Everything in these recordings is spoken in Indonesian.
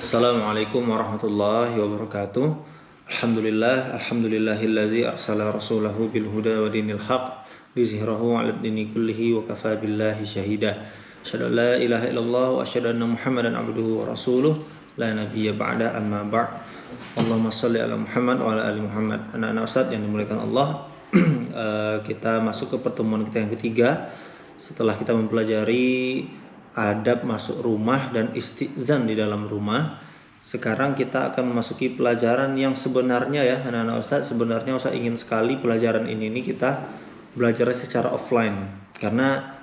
Assalamualaikum warahmatullahi wabarakatuh. Alhamdulillahillazi arsala rasulahu bil huda wa dinil haq liyuzhirahu 'alad dini kullihi wa kafa billahi syahida. Asyhadu an la ilaha illallah wa asyhadu anna Muhammadan abduhu wa rasuluh la nabiyya ba'da amma ba'd. Allahumma shalli ala Muhammad wa ala ali Muhammad. Anak-anak Ustaz yang dimuliakan Allah, kita masuk ke pertemuan kita yang ketiga setelah kita mempelajari adab masuk rumah dan istizan di dalam rumah. Sekarang kita akan memasuki pelajaran yang sebenarnya ya anak-anak Ustaz, sebenarnya Ustaz ingin sekali pelajaran ini kita belajar secara offline karena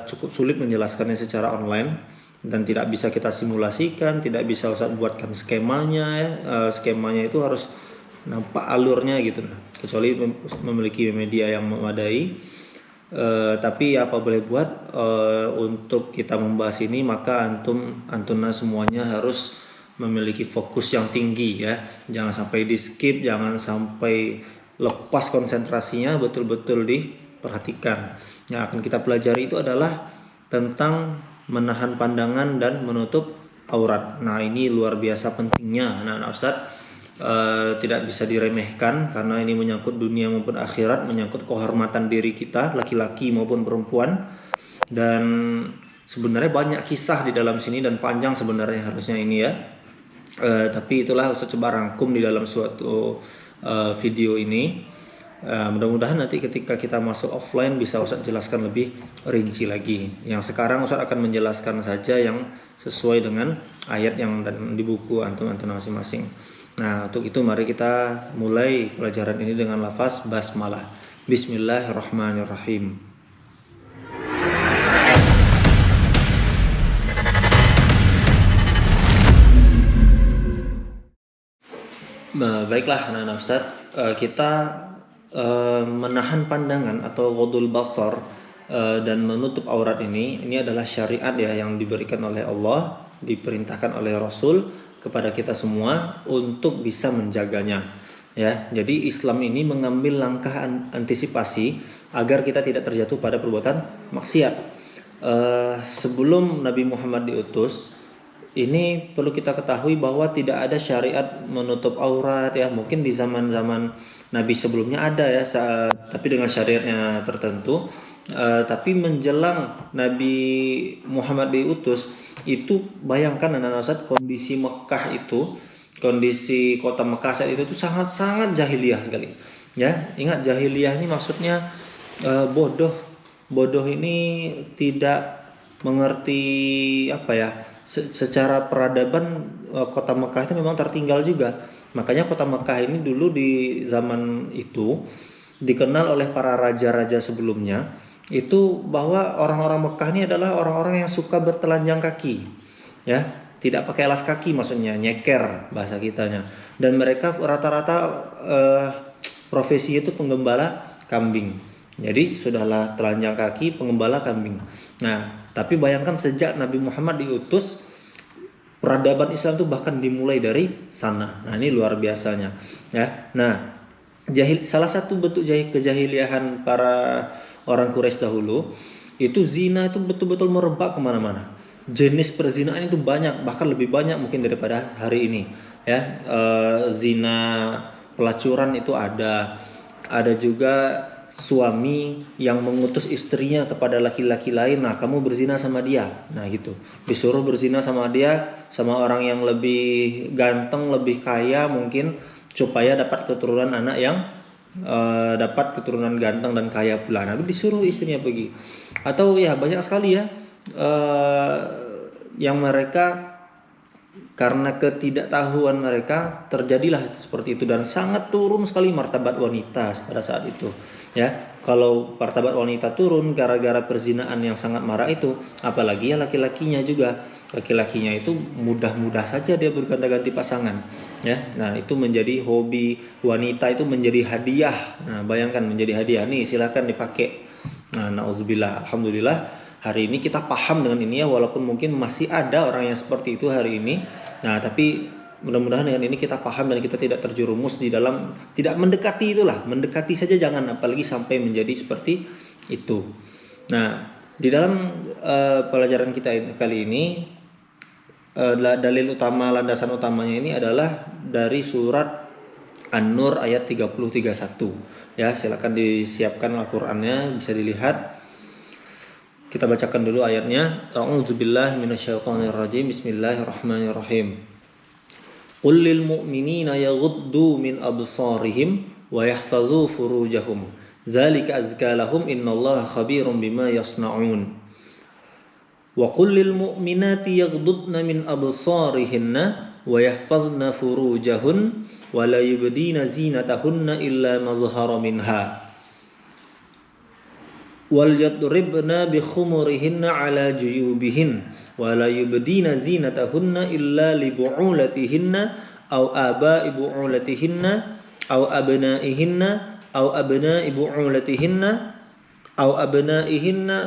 cukup sulit menjelaskannya secara online dan tidak bisa kita simulasikan, tidak bisa Ustaz buatkan skemanya ya. Skemanya itu harus nampak alurnya gitu, kecuali memiliki media yang memadai. Tapi apa boleh buat, untuk kita membahas ini maka antuna semuanya harus memiliki fokus yang tinggi ya. Jangan sampai di skip, jangan sampai lepas konsentrasinya, betul-betul diperhatikan. Yang akan kita pelajari itu adalah tentang menahan pandangan dan menutup aurat. Nah, ini luar biasa pentingnya anak-anak Ustadz. Tidak bisa diremehkan karena ini menyangkut dunia maupun akhirat, menyangkut kehormatan diri kita, laki-laki maupun perempuan. Dan sebenarnya banyak kisah di dalam sini dan panjang sebenarnya harusnya ini ya. Tapi itulah Ustaz coba rangkum di dalam suatu video ini. Mudah-mudahan nanti ketika kita masuk offline bisa Ustaz jelaskan lebih rinci lagi. Yang sekarang Ustaz akan menjelaskan saja yang sesuai dengan ayat yang di buku antum masing-masing. Nah, untuk itu mari kita mulai pelajaran ini dengan lafaz basmalah. Bismillahirrahmanirrahim. Baiklah anak-anak Ustaz, kita menahan pandangan atau ghadul basar dan menutup aurat ini adalah syariat ya yang diberikan oleh Allah, diperintahkan oleh Rasul kepada kita semua untuk bisa menjaganya ya. Jadi Islam ini mengambil langkah antisipasi agar kita tidak terjatuh pada perbuatan maksiat. Sebelum Nabi Muhammad diutus, ini perlu kita ketahui bahwa tidak ada syariat menutup aurat ya. Mungkin di zaman-zaman Nabi sebelumnya ada ya, tapi dengan syariatnya tertentu. Tapi menjelang Nabi Muhammad diutus, itu bayangkan anak-anak Ustaz, kondisi Mekah itu, kondisi kota Mekah saat itu sangat-sangat jahiliyah sekali ya. Ingat, jahiliyah ini maksudnya bodoh ini tidak mengerti apa ya, secara peradaban. Kota Mekah itu memang tertinggal juga. Makanya kota Mekah ini dulu di zaman itu dikenal oleh para raja-raja sebelumnya itu bahwa orang-orang Mekah ini adalah orang-orang yang suka bertelanjang kaki ya, tidak pakai alas kaki, maksudnya nyeker bahasa kitanya. Dan mereka rata-rata profesi itu penggembala kambing. Jadi sudahlah telanjang kaki, penggembala kambing. Nah, tapi bayangkan sejak Nabi Muhammad diutus, peradaban Islam itu bahkan dimulai dari sana. Nah, ini luar biasanya ya. Nah, salah satu bentuk kejahiliahan para orang Quraisy dahulu itu zina itu betul-betul merebak kemana-mana. Jenis perzinaan itu banyak, bahkan lebih banyak mungkin daripada hari ini ya. Zina, pelacuran itu ada juga suami yang mengutus istrinya kepada laki-laki lain, nah kamu berzina sama dia, nah gitu, disuruh berzina sama dia, sama orang yang lebih ganteng, lebih kaya mungkin, supaya dapat keturunan anak yang dapat keturunan ganteng dan kaya pula. Nah, disuruh istrinya pergi. Atau ya banyak sekali ya yang mereka karena ketidaktahuan mereka terjadilah seperti itu, dan sangat turun sekali martabat wanita pada saat itu ya. Kalau martabat wanita turun gara-gara perzinaan yang sangat marah itu, apalagi ya laki-lakinya juga. Laki-lakinya itu mudah-mudah saja dia berganti-ganti pasangan ya. Nah, itu menjadi hobi wanita, itu menjadi hadiah. Nah, bayangkan menjadi hadiah, nih silakan dipakai. Nah, nauzubillah. Alhamdulillah hari ini kita paham dengan ini ya, walaupun mungkin masih ada orang yang seperti itu hari ini. Nah, tapi mudah-mudahan dengan ini kita paham dan kita tidak terjerumus di dalam, tidak mendekati itulah. Mendekati saja jangan, apalagi sampai menjadi seperti itu. Nah, di dalam pelajaran kita kali ini dalil utama, landasan utamanya ini adalah dari surat An-Nur ayat 30-31. Ya, silakan disiapkan Al-Qur'annya, bisa dilihat. Kita bacakan dulu ayatnya. A'udzubillahi minasyaitonirrajim. Bismillahirrahmanirrahim. Qul lil mu'minina yaghuddu min absarihim wa yahfazu furujahum. Dzalika azka lahum innallaha khabirum bima yasnaun. Wa qul lil mu'minati yaghuddna min absarihinna wa yahfazna furujahun wa la yubdina zinatahunna illa ma zahara minha. Wal yadribna bi khumurihinna ala juyubihin wa la yubdina zinatahunna illa li bu'ulatihinna aw aba'i bu'ulatihinna aw abna'ihinna aw abna'i bu'ulatihinna aw abna'ihinna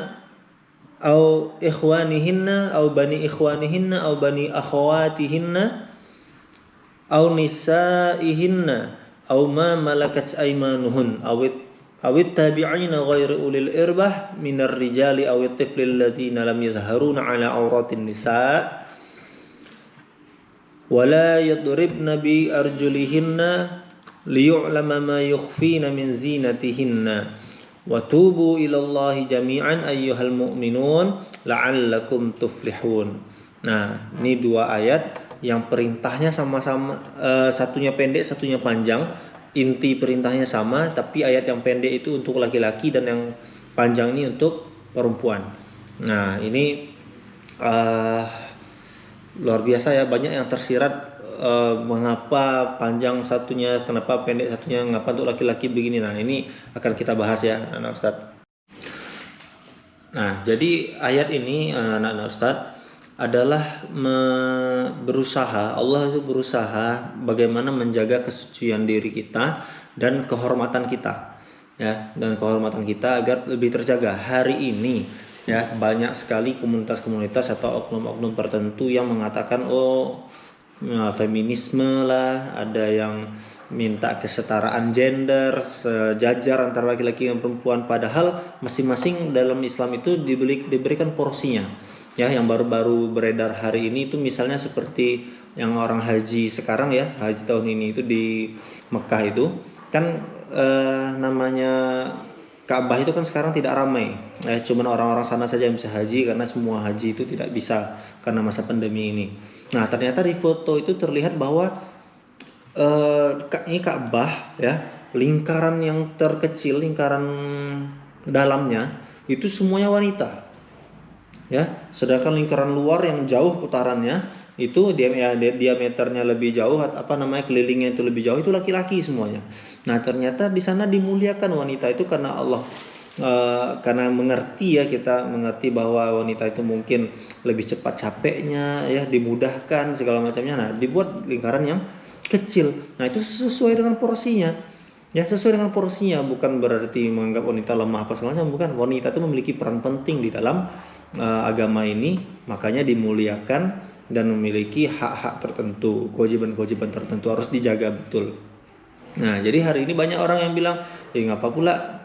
aw ikhwanihinna aw bani ikhwanihinna aw bani akhawatihinna aw nisa'ihinna aw ma malakat aymanuhun awit tabi'ina ghairi ulil irbah minar rijali awit tiflil ladzina lam yazharuna ala auratin nisa' wala yadribna bi arjulihinna liyu'lama ma yukhfina min zinatihinna wa tubu ilallahi jami'an ayyuhal mu'minun la'allakum tuflihun. Nah, ini dua ayat yang perintahnya sama-sama, satunya pendek, satunya panjang. Inti perintahnya sama, tapi ayat yang pendek itu untuk laki-laki dan yang panjang ini untuk perempuan. Nah, ini luar biasa ya, banyak yang tersirat mengapa panjang satunya, kenapa pendek satunya, mengapa untuk laki-laki begini. Nah, ini akan kita bahas ya, anak Ustadz. Nah, jadi ayat ini anak Ustadz adalah berusaha, Allah itu berusaha bagaimana menjaga kesucian diri kita dan kehormatan kita, ya, dan kehormatan kita agar lebih terjaga. Hari ini ya banyak sekali komunitas-komunitas atau oknum-oknum tertentu yang mengatakan feminisme lah, ada yang minta kesetaraan gender, sejajar antara laki-laki dan perempuan, padahal masing-masing dalam Islam itu diberikan porsinya. Ya, yang baru-baru beredar hari ini itu misalnya seperti yang orang haji sekarang ya, haji tahun ini itu di Mekah itu kan namanya Ka'bah itu kan sekarang tidak ramai. Cuman orang-orang sana saja yang bisa haji karena semua haji itu tidak bisa karena masa pandemi ini. Nah, ternyata di foto itu terlihat bahwa ini Ka'bah ya, lingkaran yang terkecil, lingkaran dalamnya itu semuanya wanita. Ya, sedangkan lingkaran luar yang jauh putarannya itu diameternya lebih jauh, kelilingnya itu lebih jauh, itu laki-laki semuanya. Nah, ternyata di sana dimuliakan wanita itu karena Allah, karena mengerti ya, kita mengerti bahwa wanita itu mungkin lebih cepat capeknya ya, dimudahkan segala macamnya. Nah, dibuat lingkaran yang kecil. Nah, itu sesuai dengan porsinya. Ya, sesuai dengan porsinya, bukan berarti menganggap wanita lemah apa segala macam, bukan. Wanita itu memiliki peran penting di dalam agama ini, makanya dimuliakan dan memiliki hak-hak tertentu, kewajiban-kewajiban tertentu harus dijaga betul. Nah, jadi hari ini banyak orang yang bilang, ngapa pula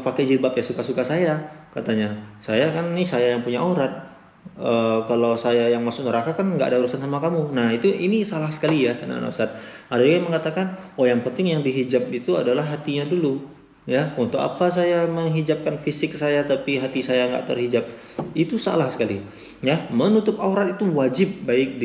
pakai jilbab, ya suka-suka saya, katanya. Saya kan nih, saya yang punya aurat. Kalau saya yang masuk neraka kan nggak ada urusan sama kamu. Nah, ini salah sekali ya, anak Ustaz. Ada yang mengatakan, yang penting yang dihijab itu adalah hatinya dulu. Ya, untuk apa saya menghijabkan fisik saya tapi hati saya nggak terhijab? Itu salah sekali. Ya, menutup aurat itu wajib, baik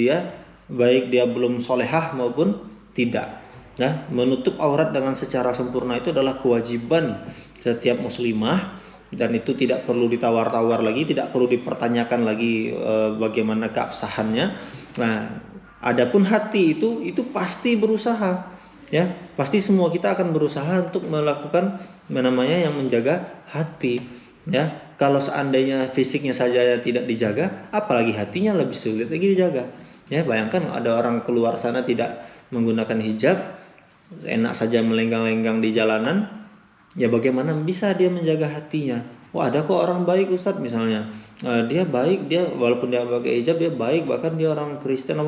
dia belum solehah maupun tidak. Ya, menutup aurat dengan secara sempurna itu adalah kewajiban setiap muslimah, dan itu tidak perlu ditawar-tawar lagi, tidak perlu dipertanyakan lagi bagaimana keabsahannya. Nah, adapun hati itu pasti berusaha. Ya, pasti semua kita akan berusaha untuk melakukan yang menjaga hati. Ya, kalau seandainya fisiknya saja tidak dijaga, apalagi hatinya lebih sulit lagi dijaga. Ya, bayangkan ada orang keluar sana tidak menggunakan hijab, enak saja melenggang-lenggang di jalanan. Ya, bagaimana bisa dia menjaga hatinya? Ada kok orang baik, Ustadz, misalnya dia baik, dia walaupun dia pakai hijab dia baik, bahkan dia orang Kristen.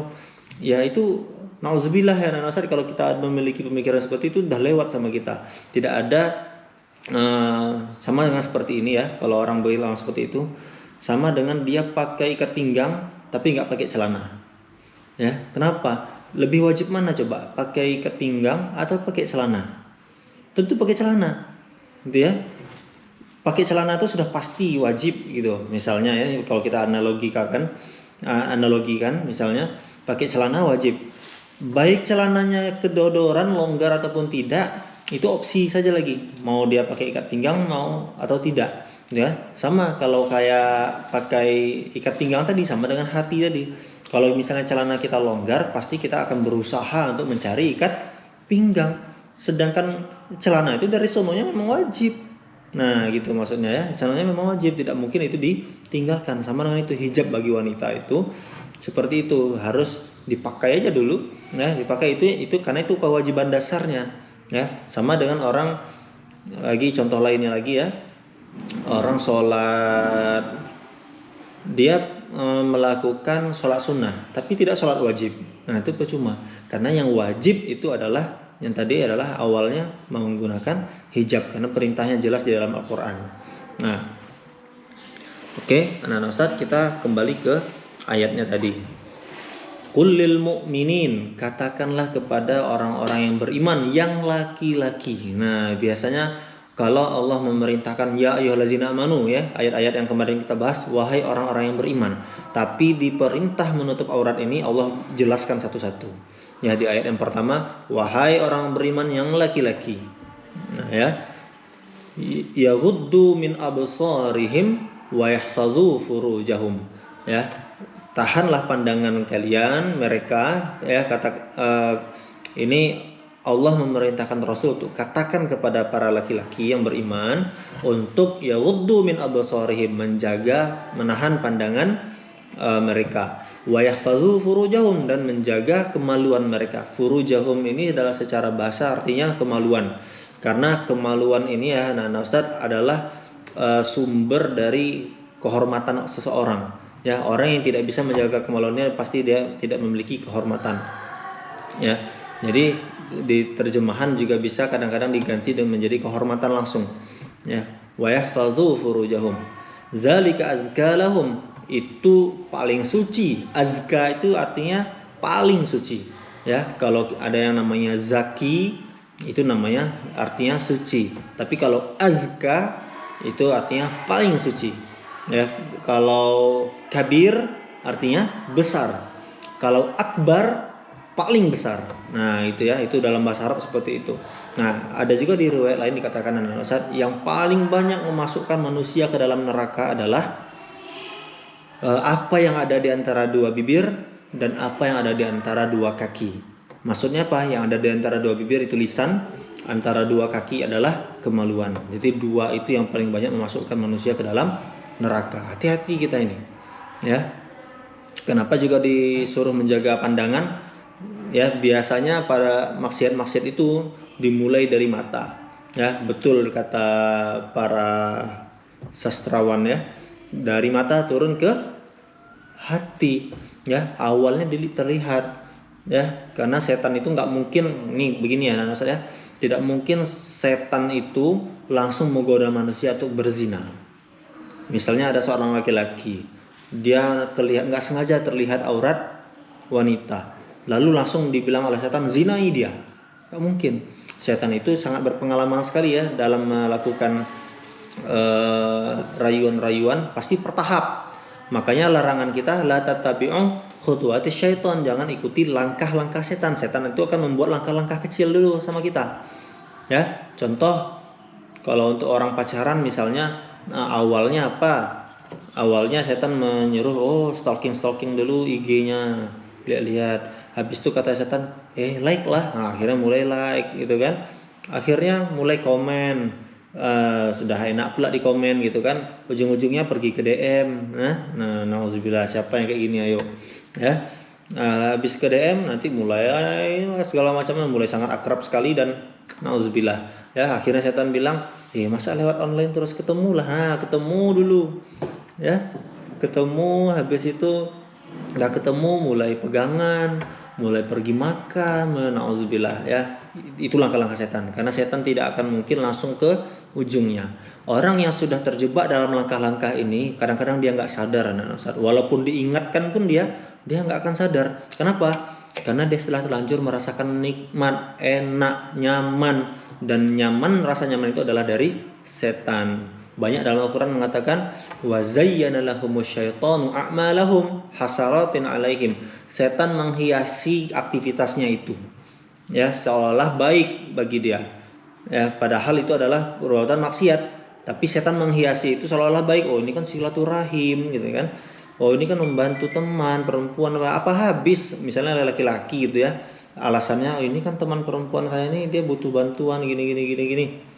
Ya, itu nauzubillah ya anak Ustadz, kalau kita memiliki pemikiran seperti itu udah lewat sama kita. Tidak ada sama dengan seperti ini ya, kalau orang bilang seperti itu sama dengan dia pakai ikat pinggang tapi nggak pakai celana. Ya, kenapa? Lebih wajib mana coba? Pakai ikat pinggang atau pakai celana? Tentu pakai celana, gitu ya. Pakai celana itu sudah pasti wajib gitu. Misalnya ya, kalau kita analogikan, misalnya pakai celana wajib. Baik celananya kedodoran, longgar ataupun tidak, itu opsi saja lagi. Mau dia pakai ikat pinggang mau atau tidak, ya. Sama kalau kayak pakai ikat pinggang tadi, sama dengan hati tadi. Kalau misalnya celana kita longgar, pasti kita akan berusaha untuk mencari ikat pinggang. Sedangkan celana itu dari sononya memang wajib. Nah, gitu maksudnya ya. Celananya memang wajib, tidak mungkin itu ditinggalkan. Sama dengan itu hijab bagi wanita itu seperti itu, harus dipakai aja dulu. Nah, dipakai itu karena itu kewajiban dasarnya. Ya, sama dengan orang lagi contoh lainnya lagi ya. Orang sholat, dia melakukan sholat sunnah tapi tidak sholat wajib. Nah, itu percuma, karena yang wajib itu adalah yang tadi adalah awalnya menggunakan hijab, karena perintahnya jelas di dalam Al-Quran. Nah, oke, anak-anak Ustadz, kita kembali ke ayatnya tadi. Qul lil mu'minin, katakanlah kepada orang-orang yang beriman yang laki-laki. Nah, biasanya kalau Allah memerintahkan ya ayyuhallazina amanu, ya, ayat-ayat yang kemarin kita bahas, wahai orang-orang yang beriman. Tapi di perintah menutup aurat ini Allah jelaskan satu-satu. Ya, di ayat yang pertama, wahai orang beriman yang laki-laki. Nah, ya. Yaghuddu min absarihim wa yahfazu furujahum. Ya. Tahanlah pandangan kalian mereka, ya, ini Allah memerintahkan Rasul untuk katakan kepada para laki-laki yang beriman untuk yaghuddu min absarihim, menjaga, menahan pandangan mereka, wa yahfazu furujahum, dan menjaga kemaluan mereka. Furujahum ini adalah secara bahasa artinya kemaluan, karena kemaluan ini ya anak-anak Ustadz adalah sumber dari kehormatan seseorang. Ya, orang yang tidak bisa menjaga kemaluannya pasti dia tidak memiliki kehormatan. Ya. Jadi di terjemahan juga bisa kadang-kadang diganti dan menjadi kehormatan langsung. Ya, wa yahfazu furujahum. Zalika azka lahum, itu paling suci. Azka itu artinya paling suci. Ya, kalau ada yang namanya zaki, itu namanya artinya suci. Tapi kalau azka itu artinya paling suci. Ya, kalau kabir artinya besar. Kalau akbar paling besar. Nah, itu ya, itu dalam bahasa Arab seperti itu. Nah, ada juga di riwayat lain dikatakan yang paling banyak memasukkan manusia ke dalam neraka adalah apa yang ada di antara dua bibir dan apa yang ada di antara dua kaki. Maksudnya apa? Yang ada di antara dua bibir itu lisan, antara dua kaki adalah kemaluan. Jadi dua itu yang paling banyak memasukkan manusia ke dalam neraka. Hati-hati kita ini. Ya. Kenapa juga disuruh menjaga pandangan? Ya, biasanya pada maksiat-maksiat itu dimulai dari mata. Ya, betul kata para sastrawan ya. Dari mata turun ke hati. Ya, awalnya terlihat. Ya, karena setan itu nggak mungkin, nih begini ya anak saya, tidak mungkin setan itu langsung menggoda manusia untuk berzina. Misalnya ada seorang laki-laki, dia nggak sengaja terlihat aurat wanita, lalu langsung dibilang oleh setan zinai dia. Gak mungkin. Setan itu sangat berpengalaman sekali ya dalam melakukan rayuan-rayuan, pasti bertahap. Makanya larangan kita la tattabi'u khutuwatis syaitan, jangan ikuti langkah-langkah setan. Setan itu akan membuat langkah-langkah kecil dulu sama kita. Ya, contoh kalau untuk orang pacaran misalnya, awalnya apa? Awalnya setan menyuruh stalking dulu IG-nya, lihat-lihat. Habis itu kata setan, like lah. Nah, akhirnya mulai like gitu kan. Akhirnya mulai komen. Sudah enak pula di komen gitu kan. Ujung-ujungnya pergi ke DM. Nah, nauzubillah, siapa yang kayak gini ayo. Ya. Nah, habis ke DM nanti mulai segala macamnya, mulai sangat akrab sekali dan nauzubillah. Ya, akhirnya setan bilang, masa lewat online terus ketemu lah. Nah, ketemu dulu. Ya. Ketemu, habis itu udah ketemu mulai pegangan, mulai pergi makan, nauzubillah ya. Itu langkah-langkah setan, karena setan tidak akan mungkin langsung ke ujungnya. Orang yang sudah terjebak dalam langkah-langkah ini kadang-kadang dia nggak sadar, walaupun diingatkan pun dia dia nggak akan sadar. Kenapa? Karena dia setelah terlanjur merasakan nikmat, enak, nyaman, dan nyaman, rasa nyaman itu adalah dari setan. Banyak dalam Al-Quran mengatakan wa zayyana lahumus syaitanu a'malahum hasaratin alaihim. Setan menghiasi aktivitasnya itu, ya, seolah-olah baik bagi dia, ya, padahal itu adalah perbuatan maksiat, tapi setan menghiasi itu seolah-olah baik. Oh, ini kan silaturahim gitu kan, oh ini kan membantu teman perempuan, apa habis misalnya laki-laki gitu ya, alasannya oh, ini kan teman perempuan saya ini dia butuh bantuan gini.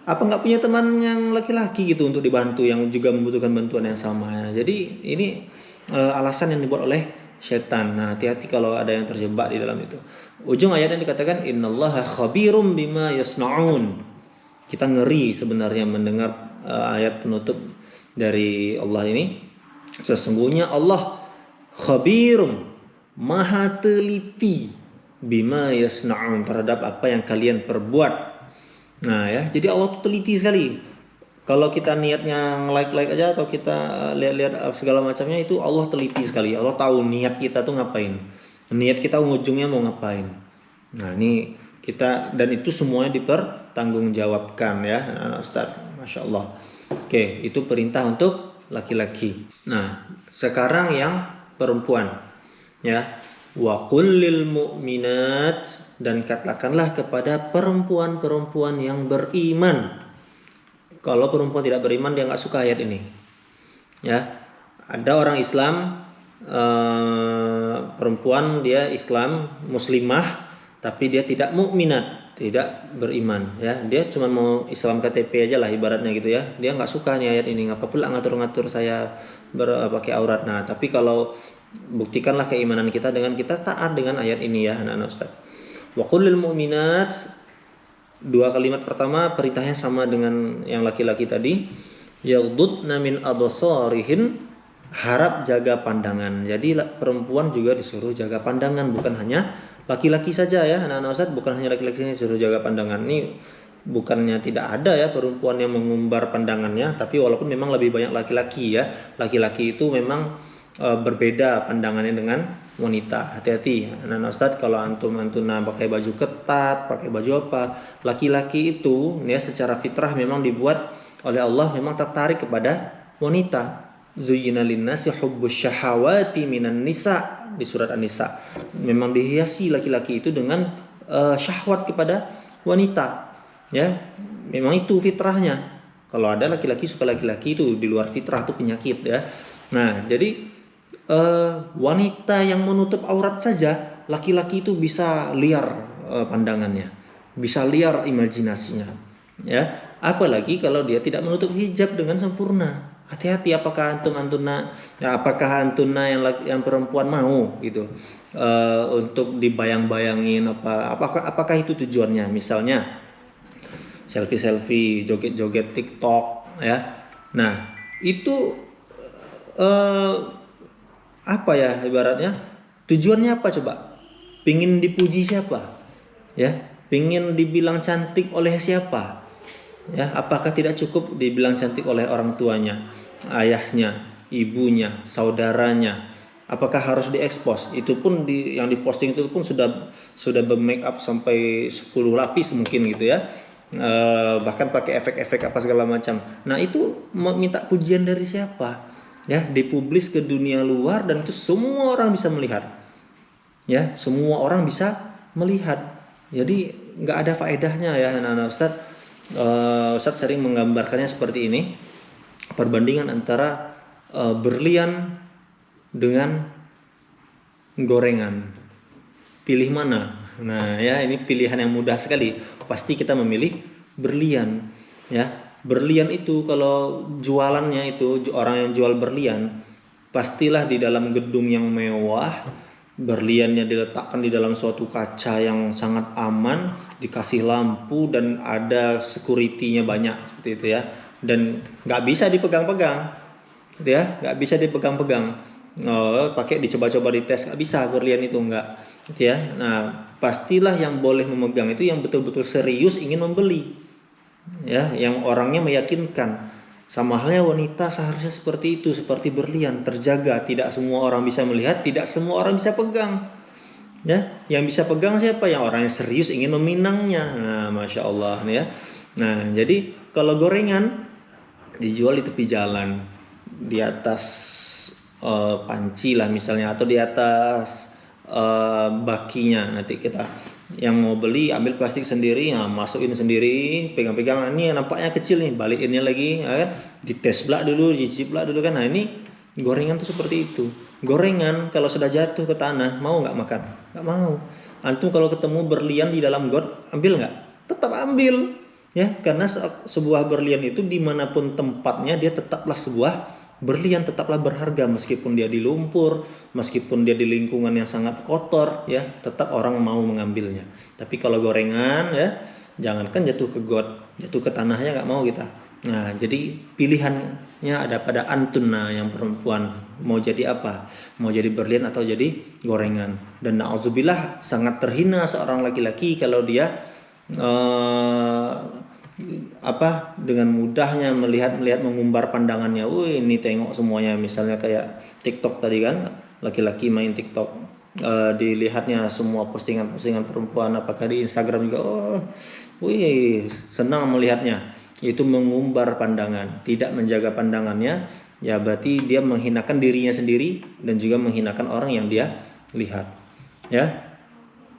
Apa nggak punya teman yang laki-laki gitu untuk dibantu yang juga membutuhkan bantuan yang sama. Jadi ini alasan yang dibuat oleh setan. Nah, hati-hati kalau ada yang terjebak di dalam itu. Ujung ayatnya dikatakan innallaha khabirum bima yasnaun. Kita ngeri sebenarnya mendengar ayat penutup dari Allah ini. Sesungguhnya Allah khabirum, maha teliti, bima yasnaun, terhadap apa yang kalian perbuat. Nah ya, jadi Allah tuh teliti sekali. Kalau kita niatnya like aja atau kita lihat-lihat segala macamnya, itu Allah teliti sekali. Allah tahu niat kita tuh ngapain, niat kita ujungnya mau ngapain. Nah ini kita, dan itu semuanya dipertanggungjawabkan ya, Ustaz. Masya Allah. Oke, itu perintah untuk laki-laki. Nah sekarang yang perempuan, ya. Wa qul lil mu'minat, dan katakanlah kepada perempuan-perempuan yang beriman. Kalau perempuan tidak beriman dia nggak suka ayat ini. Ya, ada orang Islam, perempuan dia Islam muslimah, tapi dia tidak mukminat, tidak beriman. Ya, dia cuma mau Islam KTP aja lah ibaratnya gitu ya. Dia nggak suka nih ayat ini. Ngapa pula ngatur-ngatur saya pakai aurat. Nah, tapi kalau buktikanlah keimanan kita dengan kita taat dengan ayat ini ya anak-anak Ustaz. Wa qul lil mu'minat, dua kalimat pertama perintahnya sama dengan yang laki-laki tadi. Yaghdudna min absarihin, harap jaga pandangan. Jadi perempuan juga disuruh jaga pandangan, bukan hanya laki-laki saja ya anak-anak Ustaz, bukan hanya laki-laki yang disuruh jaga pandangan. Ini bukannya tidak ada ya perempuan yang mengumbar pandangannya, tapi walaupun memang lebih banyak laki-laki ya. Laki-laki itu memang berbeda pandangannya dengan wanita. Hati-hati anak-anak Ustadz, kalau antum-antuna pakai baju ketat, pakai baju apa, laki-laki itu ya secara fitrah memang dibuat oleh Allah memang tertarik kepada wanita. Zuyyina linnasi hubbus syahawati minan nisa, di surat An-Nisa. Memang dihiasi laki-laki itu dengan syahwat kepada wanita. Ya, memang itu fitrahnya. Kalau ada laki-laki suka laki-laki, itu di luar fitrah, itu penyakit ya. Nah, jadi wanita yang menutup aurat saja, laki-laki itu bisa liar pandangannya, bisa liar imajinasinya, ya. Apalagi kalau dia tidak menutup hijab dengan sempurna. Hati-hati, apakah antuna yang perempuan mau gitu untuk dibayang-bayangin apakah itu tujuannya, misalnya selfie, joget-joget TikTok ya. Nah, itu apa ya ibaratnya, tujuannya apa coba? Pingin dipuji siapa? Ya, pingin dibilang cantik oleh siapa? Ya, apakah tidak cukup dibilang cantik oleh orang tuanya, ayahnya, ibunya, saudaranya? Apakah harus diekspos? Itu pun yang diposting itu pun sudah bermake up sampai 10 lapis mungkin gitu ya. Bahkan pakai efek-efek apa segala macam. Nah, itu minta pujian dari siapa? Ya, dipublis ke dunia luar dan itu semua orang bisa melihat. Ya, semua orang bisa melihat. Jadi nggak ada faedahnya ya anak-anak Ustadz. Ustadz sering menggambarkannya seperti ini. Perbandingan antara berlian dengan gorengan. Pilih mana? Nah, ya ini pilihan yang mudah sekali. Pasti kita memilih berlian, ya. Berlian itu kalau jualannya itu orang yang jual berlian, pastilah di dalam gedung yang mewah, berliannya diletakkan di dalam suatu kaca yang sangat aman, dikasih lampu dan ada security-nya banyak seperti itu ya. Dan nggak bisa dipegang-pegang, ya, nggak bisa dipegang-pegang. Pakai dicoba-coba dites, nggak bisa berlian itu nggak, ya. Nah, pastilah yang boleh memegang itu yang betul-betul serius ingin membeli, ya, yang orangnya meyakinkan. Sama halnya wanita seharusnya seperti itu, seperti berlian, terjaga. Tidak semua orang bisa melihat, tidak semua orang bisa pegang. Ya, yang bisa pegang siapa? Yang orang yang serius ingin meminangnya. Nah, masya Allah nih ya. Nah, jadi kalau gorengan dijual di tepi jalan, di atas panci lah misalnya, atau di atas bakinya. Nanti kita yang mau beli ambil plastik sendiri, nah, masukin sendiri, pegang-pegang. Ini nampaknya kecil nih, balikinnya lagi, ya kan? Dites pula dulu, dicicip pula dulu kan. Nah, ini gorengan tuh seperti itu. Gorengan kalau sudah jatuh ke tanah, mau nggak makan? Nggak mau. Antum kalau ketemu berlian di dalam got, ambil nggak? Tetap ambil, ya, karena sebuah berlian itu dimanapun tempatnya dia tetaplah sebuah berlian, tetaplah berharga meskipun dia di lumpur, meskipun dia di lingkungan yang sangat kotor, ya, tetap orang mau mengambilnya. Tapi kalau gorengan, ya, jangankan jatuh ke got, jatuh ke tanahnya nggak mau kita. Nah, jadi pilihannya ada pada antun. Nah, yang perempuan mau jadi apa? Mau jadi berlian atau jadi gorengan? Dan na'udzubillah, sangat terhina seorang laki-laki kalau dia dengan mudahnya melihat mengumbar pandangannya. Ini tengok semuanya, misalnya kayak TikTok tadi kan, laki-laki main TikTok, dilihatnya semua postingan perempuan, apakah di Instagram juga. Senang melihatnya. Itu mengumbar pandangan, tidak menjaga pandangannya, ya berarti dia menghinakan dirinya sendiri dan juga menghinakan orang yang dia lihat, ya.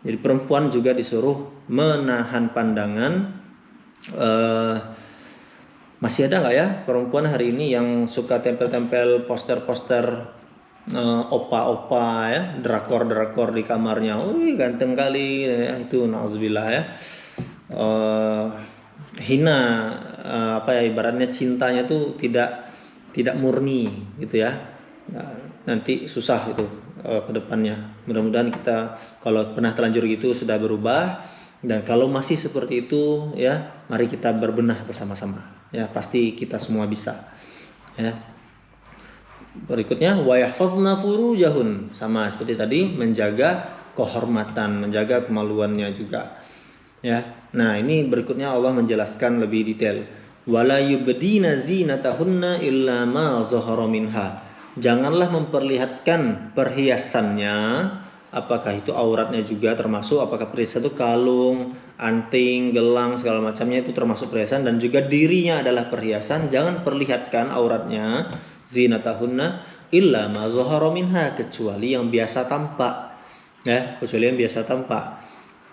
Jadi perempuan juga disuruh menahan pandangan. Masih ada nggak ya perempuan hari ini yang suka tempel-tempel poster-poster opa-opa, ya, drakor-drakor di kamarnya? Ganteng kali, ya. Itu nauzubillah, ya. Hina, ibaratnya cintanya tuh tidak murni gitu, ya. Nah, nanti susah itu ke depannya. Mudah-mudahan kita kalau pernah terlanjur gitu sudah berubah, dan kalau masih seperti itu, ya, mari kita berbenah bersama-sama. Ya, pasti kita semua bisa. Ya. Berikutnya wa yahfazna furujahun, sama seperti tadi, menjaga kehormatan, menjaga kemaluannya juga. Ya. Nah, ini berikutnya Allah menjelaskan lebih detail. Wala yubdina zinatahunna illa ma zahara minha. Janganlah memperlihatkan perhiasannya, apakah itu auratnya juga termasuk, apakah perhiasan itu kalung, anting, gelang, segala macamnya itu termasuk perhiasan, dan juga dirinya adalah perhiasan. Jangan perlihatkan auratnya, zinatahunna illa ma zahara minha, kecuali yang biasa tampak, ya, kecuali yang biasa tampak.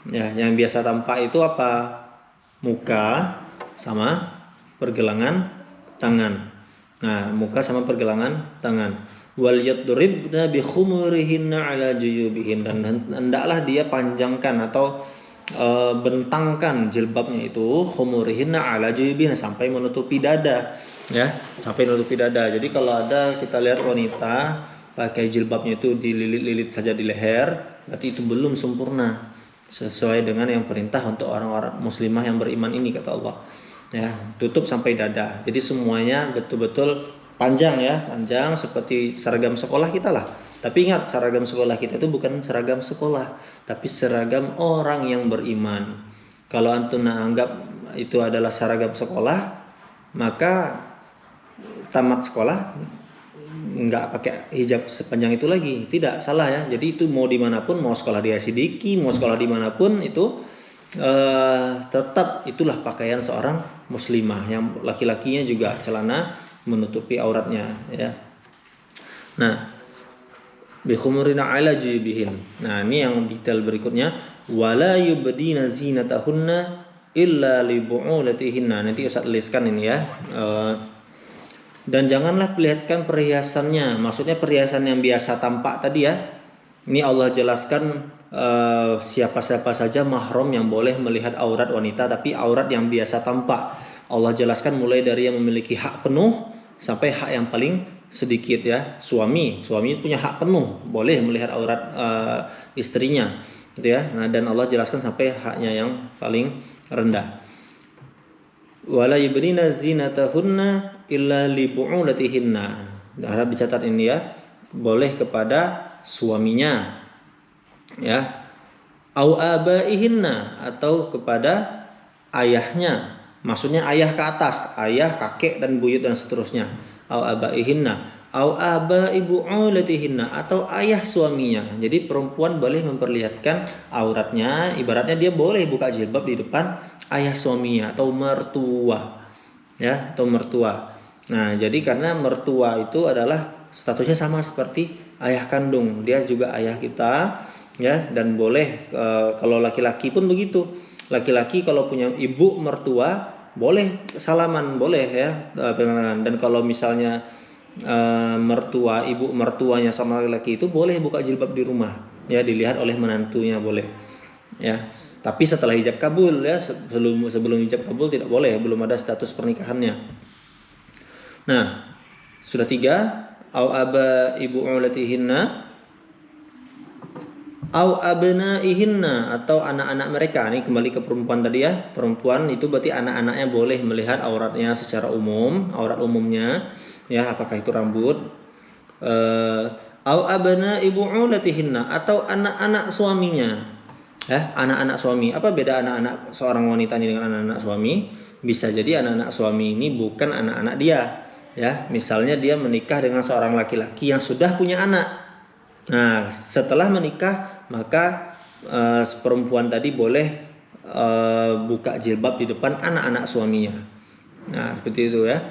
Ya, yang biasa tampak itu apa? Muka sama pergelangan tangan. Nah, muka sama pergelangan tangan. Wal yadribna bi khumurihinna ala juyubihin, dan hendaklah dia panjangkan atau bentangkan jilbabnya itu, khumurihinna ala juyubihin, sampai menutupi dada, ya, sampai menutupi dada. Jadi kalau ada kita lihat wanita pakai jilbabnya itu dililit-lilit saja di leher, berarti itu belum sempurna sesuai dengan yang perintah untuk orang-orang muslimah yang beriman ini, kata Allah. Ya, tutup sampai dada. Jadi semuanya betul-betul panjang, ya, panjang seperti seragam sekolah kita lah. Tapi ingat, seragam sekolah kita itu bukan seragam sekolah, tapi seragam orang yang beriman. Kalau antum anggap itu adalah seragam sekolah, maka tamat sekolah nggak pakai hijab sepanjang itu lagi. Tidak, salah, ya. Jadi itu mau dimanapun, mau sekolah di Asidiki, mau sekolah dimanapun, itu tetap itulah pakaian seorang muslimah. Yang laki-lakinya juga celana menutupi auratnya, ya. Nah, bi khumurina ala jubihin. Nah, ini yang detail berikutnya, wala yubdina zinatahunna illa li bu'ulatihinna. Nanti Ustaz tuliskan ini, ya. Dan janganlah perlihatkan perhiasannya, maksudnya perhiasan yang biasa tampak tadi, ya. Ini Allah jelaskan siapa-siapa saja mahram yang boleh melihat aurat wanita, tapi aurat yang biasa tampak. Allah jelaskan mulai dari yang memiliki hak penuh sampai hak yang paling sedikit, ya. Suami punya hak penuh, boleh melihat aurat istrinya, gitu, ya. Nah, dan Allah jelaskan sampai haknya yang paling rendah. Wala yubdina zinatahunna illa li bu'ulatihinna. Harap dicatat ini, ya. Boleh kepada suaminya, ya, au abaihinna, atau kepada ayahnya, Maksudnya ayah ke atas, ayah, kakek dan buyut dan seterusnya. Au abaihinna, au aba ibu bu'ulatihinna, atau ayah suaminya. Jadi perempuan boleh memperlihatkan auratnya, ibaratnya dia boleh buka jilbab di depan ayah suaminya atau mertua. Ya, atau mertua. Nah, jadi karena mertua itu adalah statusnya sama seperti ayah kandung, dia juga ayah kita, ya, dan boleh kalau laki-laki pun begitu. Laki-laki kalau punya ibu mertua boleh salaman, boleh ya, dan kalau misalnya mertua, ibu mertuanya sama laki-laki itu boleh buka jilbab di rumah, ya, dilihat oleh menantunya boleh, ya. Tapi setelah hijab kabul, ya, sebelum hijab kabul tidak boleh, belum ada status pernikahannya. Nah, sudah 3, au aba ibu ulatihinna, au abnaihinna, atau anak-anak mereka. Ini kembali ke perempuan tadi ya. Perempuan itu berarti anak-anaknya boleh melihat auratnya secara umum, aurat umumnya, ya, apakah itu rambut. Au abna ibu ulatihinna, atau anak-anak suaminya. Ya, anak-anak suami. Apa beda anak-anak seorang wanita ini dengan anak-anak suami? Bisa jadi anak-anak suami ini bukan anak-anak dia. Ya, misalnya dia menikah dengan seorang laki-laki yang sudah punya anak. Nah, setelah menikah maka perempuan tadi boleh buka jilbab di depan anak-anak suaminya. Nah, seperti itu ya.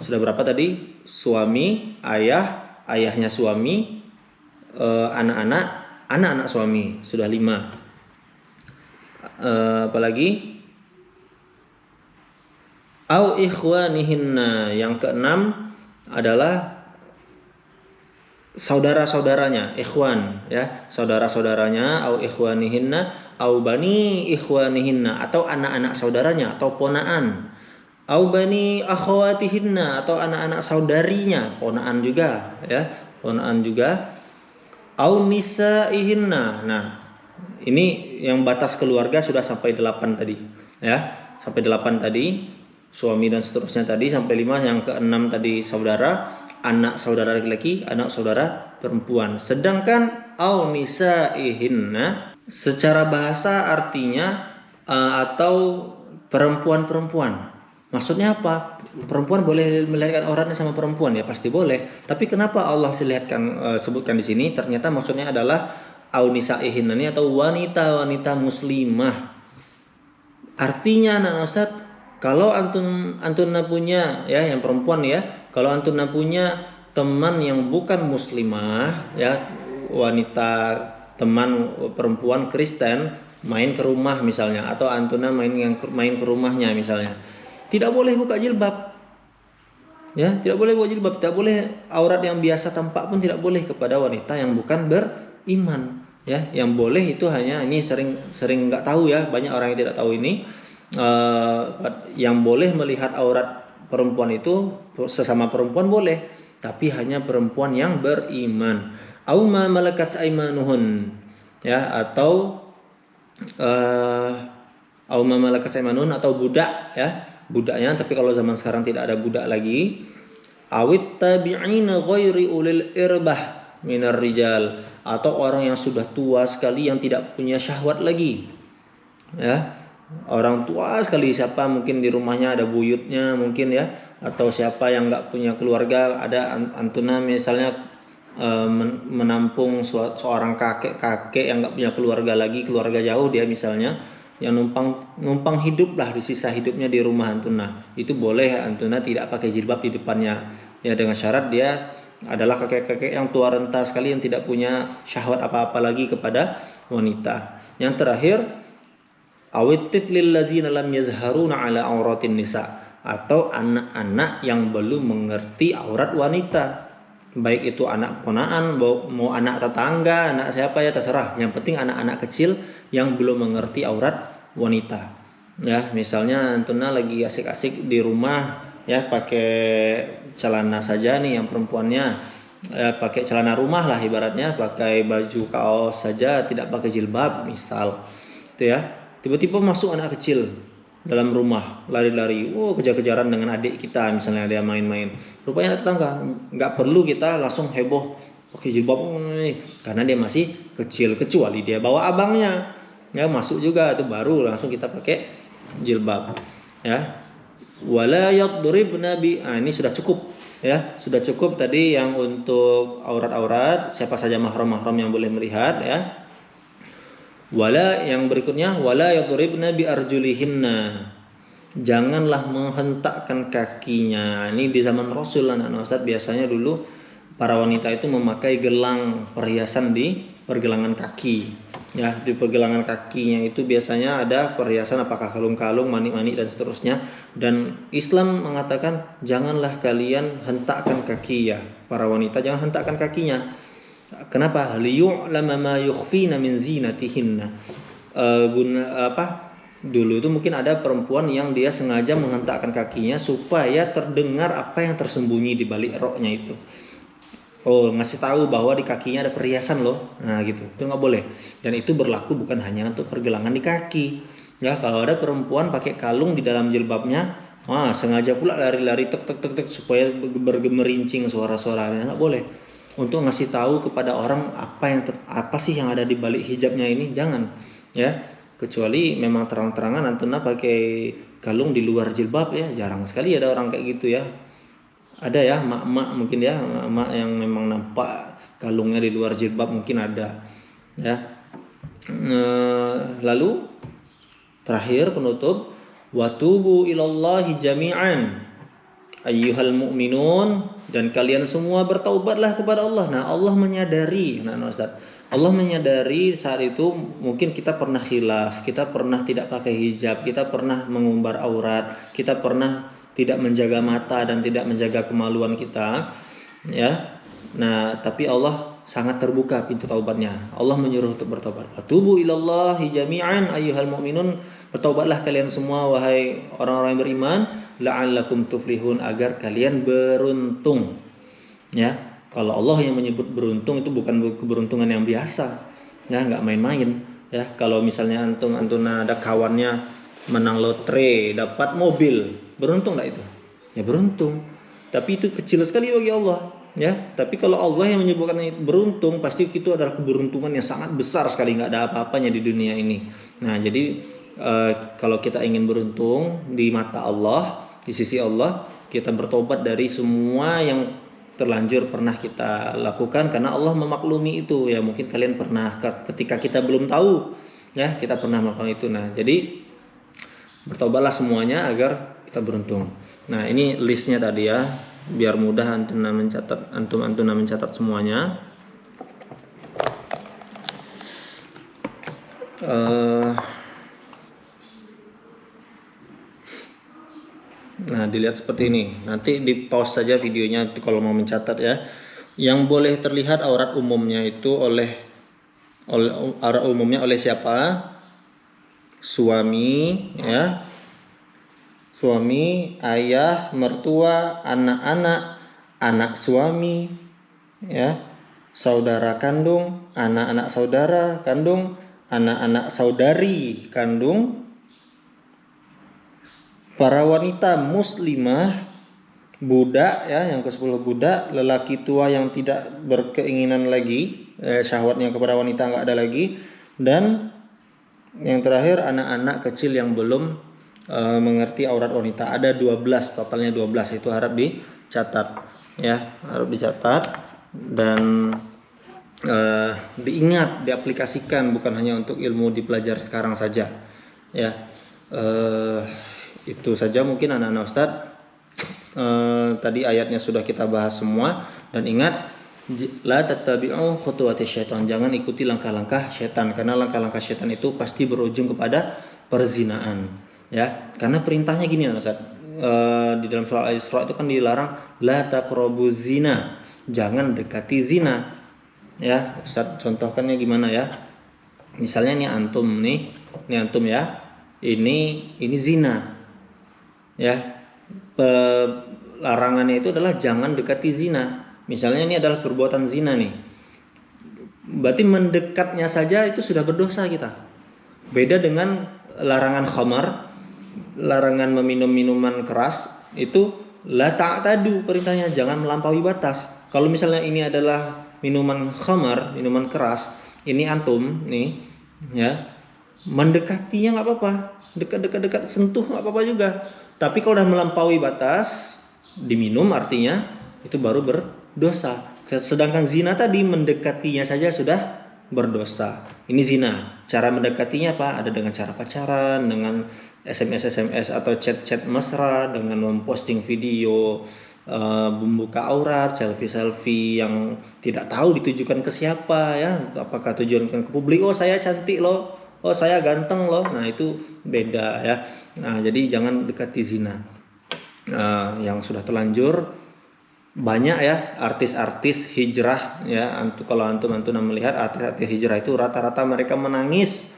Sudah berapa tadi? Suami, ayah, ayahnya suami, anak-anak, anak-anak suami. Sudah 5. Apalagi? Au ikhwanihinna. Yang keenam adalah saudara-saudaranya, ikhwan, ya, saudara-saudaranya, au ikhwanihinna, au bani ikhwanihinna, atau anak-anak saudaranya atau ponaan, au bani akhwatihinna, atau anak-anak saudarinya, ponaan juga, ya, ponaan juga, au nisaihinna. Nah, ini yang batas keluarga sudah sampai 8 tadi, ya, sampai 8 tadi, suami dan seterusnya tadi sampai 5. Yang keenam tadi saudara, anak saudara laki-laki, anak saudara perempuan. Sedangkan au nisaihinna secara bahasa artinya atau perempuan-perempuan. Maksudnya apa? Perempuan boleh melihatkan auratnya sama perempuan, ya pasti boleh. Tapi kenapa Allah sebutkan di sini? Ternyata maksudnya adalah au nisaihinna ini atau wanita-wanita muslimah. Artinya anak Ustaz, kalau antuna punya, ya, yang perempuan ya, kalau antuna punya teman yang bukan muslimah, ya, wanita, teman perempuan Kristen main ke rumah misalnya, atau antuna main ke rumahnya misalnya, tidak boleh buka jilbab. Ya, tidak boleh buka jilbab, tidak boleh aurat yang biasa tampak pun tidak boleh kepada wanita yang bukan beriman. Ya, yang boleh itu hanya, ini sering nggak tahu ya, banyak orang yang tidak tahu ini. Yang boleh melihat aurat perempuan itu sesama perempuan boleh, tapi hanya perempuan yang beriman. Au ma malakat aimanuhun, ya, atau au ma malakat aimanuhun, atau budak, ya, budaknya. Tapi kalau zaman sekarang tidak ada budak lagi. Awit tabi'ina ghairi ulil irbah minar rijal, atau orang yang sudah tua sekali yang tidak punya syahwat lagi, ya. Orang tua sekali, siapa mungkin di rumahnya ada buyutnya mungkin, ya, atau siapa yang nggak punya keluarga, ada antuna misalnya menampung seorang kakek yang nggak punya keluarga lagi, keluarga jauh dia misalnya, yang numpang hidup lah di sisa hidupnya di rumah antuna. Itu boleh antuna tidak pakai jilbab di depannya, ya, dengan syarat dia adalah kakek-kakek yang tua renta sekali yang tidak punya syahwat apa-apa lagi kepada wanita. Yang terakhir, awit tiflil ladzina lam yazharuna ala auratin nisa, atau anak-anak yang belum mengerti aurat wanita, baik itu anak ponaan, mau anak tetangga, anak siapa, ya terserah, yang penting anak-anak kecil yang belum mengerti aurat wanita. Ya, misalnya antuna lagi asik-asik di rumah, ya, pakai celana saja nih yang perempuannya, ya, pakai celana rumah lah ibaratnya, pakai baju kaos saja, tidak pakai jilbab misal, itu ya. Tiba-tiba masuk anak kecil dalam rumah, lari-lari, kejar-kejaran dengan adik kita misalnya, dia main-main. Rupanya anak tetangga, nggak perlu kita langsung heboh pakai jilbab, karena dia masih kecil, kecuali dia bawa abangnya, ya, masuk juga, itu baru langsung kita pakai jilbab. Ya. Wala yadribna ini sudah cukup ya, sudah cukup tadi yang untuk aurat-aurat, siapa saja mahram-mahram yang boleh melihat ya. Wala yang berikutnya wala yadribna bi arjulihinna. Janganlah menghentakkan kakinya. Ini di zaman Rasul anak Ustaz, biasanya dulu para wanita itu memakai gelang perhiasan di pergelangan kaki. Ya, di pergelangan kakinya itu biasanya ada perhiasan apakah kalung-kalung, manik-manik dan seterusnya. Dan Islam mengatakan janganlah kalian hentakkan kaki ya. Para wanita jangan hentakkan kakinya. Kenapa? Liyu'lama ma yukhfina min zinatihinna. Dulu itu mungkin ada perempuan yang dia sengaja menghentakkan kakinya supaya terdengar apa yang tersembunyi di balik roknya itu. Oh, ngasih tahu bahwa di kakinya ada perhiasan loh. Nah gitu, itu nggak boleh. Dan itu berlaku bukan hanya untuk pergelangan di kaki. Ya, kalau ada perempuan pakai kalung di dalam jilbabnya, sengaja pula lari-lari tek tek tek tek supaya bergemerincing suara-suaranya, nggak boleh. Untuk ngasih tahu kepada orang apa sih yang ada di balik hijabnya ini, jangan ya. Kecuali memang terang-terangan antuna pakai kalung di luar jilbab ya, jarang sekali ada orang kayak gitu ya. Ada ya mak-mak mungkin ya, mak yang memang nampak kalungnya di luar jilbab mungkin ada ya. Lalu terakhir penutup, watubu ilallahi jami'an ayyuhal mu'minun, dan kalian semua bertaubatlah kepada Allah. Nah, Allah menyadari, Ustaz, Allah menyadari saat itu mungkin kita pernah khilaf, kita pernah tidak pakai hijab, kita pernah mengumbar aurat, kita pernah tidak menjaga mata dan tidak menjaga kemaluan kita, ya. Nah, tapi Allah sangat terbuka pintu taubatnya. Allah menyuruh untuk bertobat. Atubu ilallahi jami'an ayyuhal mu'minun, bertobatlah kalian semua wahai orang-orang yang beriman, la'allakum tuflihun, agar kalian beruntung. Ya. Kalau Allah yang menyebut beruntung itu bukan keberuntungan yang biasa, ya, nggak main-main. Ya, kalau misalnya antum ada kawannya menang lotre, dapat mobil, beruntung nggak itu? Ya beruntung. Tapi itu kecil sekali bagi Allah. Ya, tapi kalau Allah yang menyebutkan beruntung, pasti itu adalah keberuntungan yang sangat besar sekali, nggak ada apa-apanya di dunia ini. Nah, jadi kalau kita ingin beruntung di mata Allah, di sisi Allah, kita bertobat dari semua yang terlanjur pernah kita lakukan, karena Allah memaklumi itu ya. Mungkin kalian pernah ketika kita belum tahu ya, kita pernah melakukan itu. Nah, jadi bertobatlah semuanya agar kita beruntung. Nah, ini listnya tadi ya, biar mudah antum mencatat semuanya. Nah, dilihat seperti ini. Nanti di pause saja videonya kalau mau mencatat ya. Yang boleh terlihat aurat umumnya itu oleh siapa? Suami ya. Suami, ayah, mertua, anak-anak, anak suami ya. Saudara kandung, anak-anak saudara kandung, anak-anak saudari kandung, para wanita muslimah, budak ya, yang ke-10 budak, lelaki tua yang tidak berkeinginan lagi, syahwatnya kepada wanita nggak ada lagi, dan yang terakhir anak-anak kecil yang belum mengerti aurat wanita. Ada 12, totalnya 12, itu harap dicatat ya, harap dicatat dan diingat, diaplikasikan, bukan hanya untuk ilmu dipelajari sekarang saja ya. Itu saja mungkin anak-anak Ustadz. Tadi ayatnya sudah kita bahas semua, dan ingat, la tattabi'u khutuwati syaitan, jangan ikuti langkah-langkah syaitan, karena langkah-langkah syaitan itu pasti berujung kepada perzinaan ya. Karena perintahnya gini Ustadz, di dalam surah Al-Isra itu kan dilarang la taqrabuz zina, jangan dekati zina ya. Ustadz contohkannya gimana ya, misalnya ini antum ya, ini zina ya. Larangannya itu adalah jangan dekati zina. Misalnya ini adalah perbuatan zina nih, berarti mendekatnya saja itu sudah berdosa kita. Beda dengan larangan khamar, larangan meminum minuman keras, itu la ta'tadu, perintahnya jangan melampaui batas. Kalau misalnya ini adalah minuman khamar, minuman keras, ini antum nih ya, mendekatinya nggak apa-apa, dekat sentuh nggak apa-apa juga. Tapi kalau udah melampaui batas diminum artinya itu baru berdosa. Sedangkan zina tadi mendekatinya saja sudah berdosa. Ini zina. Cara mendekatinya apa? Ada dengan cara pacaran, dengan SMS atau chat-chat mesra, dengan memposting video membuka aurat, selfie yang tidak tahu ditujukan ke siapa ya, apakah tujuan ke publik, oh saya cantik loh, oh saya ganteng loh, nah itu beda ya. Nah jadi jangan dekati zina. Yang sudah terlanjur banyak ya artis-artis hijrah ya, kalau antum melihat artis-artis hijrah itu rata-rata mereka menangis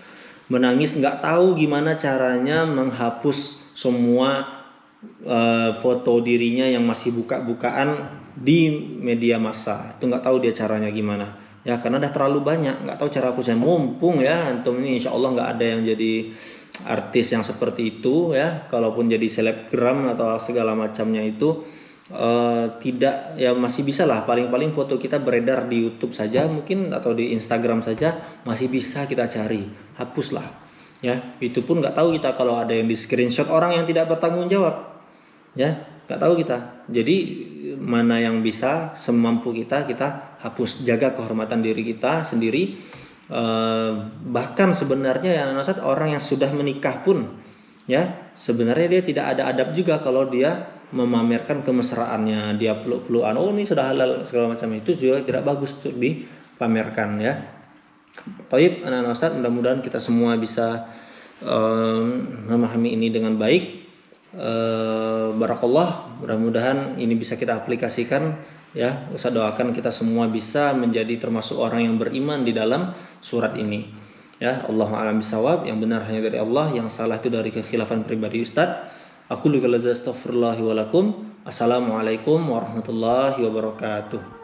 nggak tahu gimana caranya menghapus semua foto dirinya yang masih buka-bukaan di media massa. Itu nggak tahu dia caranya gimana ya, karena udah terlalu banyak, nggak tahu cara hapusnya. Mumpung ya antum ini insya Allah nggak ada yang jadi artis yang seperti itu ya, kalaupun jadi selebgram atau segala macamnya itu tidak ya, masih bisa lah, paling-paling foto kita beredar di YouTube saja mungkin atau di Instagram saja masih bisa kita cari, hapuslah ya. Itu pun nggak tahu kita kalau ada yang di screenshot orang yang tidak bertanggung jawab ya, nggak tahu kita. Jadi mana yang bisa semampu kita hapus, jaga kehormatan diri kita sendiri. Bahkan sebenarnya ya orang yang sudah menikah pun ya sebenarnya dia tidak ada adab juga kalau dia memamerkan kemesraannya, dia peluk-pelukan, oh ini sudah halal segala macam, itu juga tidak bagus untuk dipamerkan ya. Taib anak-anak Ustaz, mudah-mudahan kita semua bisa memahami ini dengan baik. Barakallah, mudah-mudahan ini bisa kita aplikasikan ya. Ustaz doakan kita semua bisa menjadi termasuk orang yang beriman di dalam surat ini ya. Allahu a'lam bishawab, yang benar hanya dari Allah, yang salah itu dari kekhilafan pribadi Ustaz. Aku luka astaghfirullah wa lakum. Assalamualaikum warahmatullahi wabarakatuh.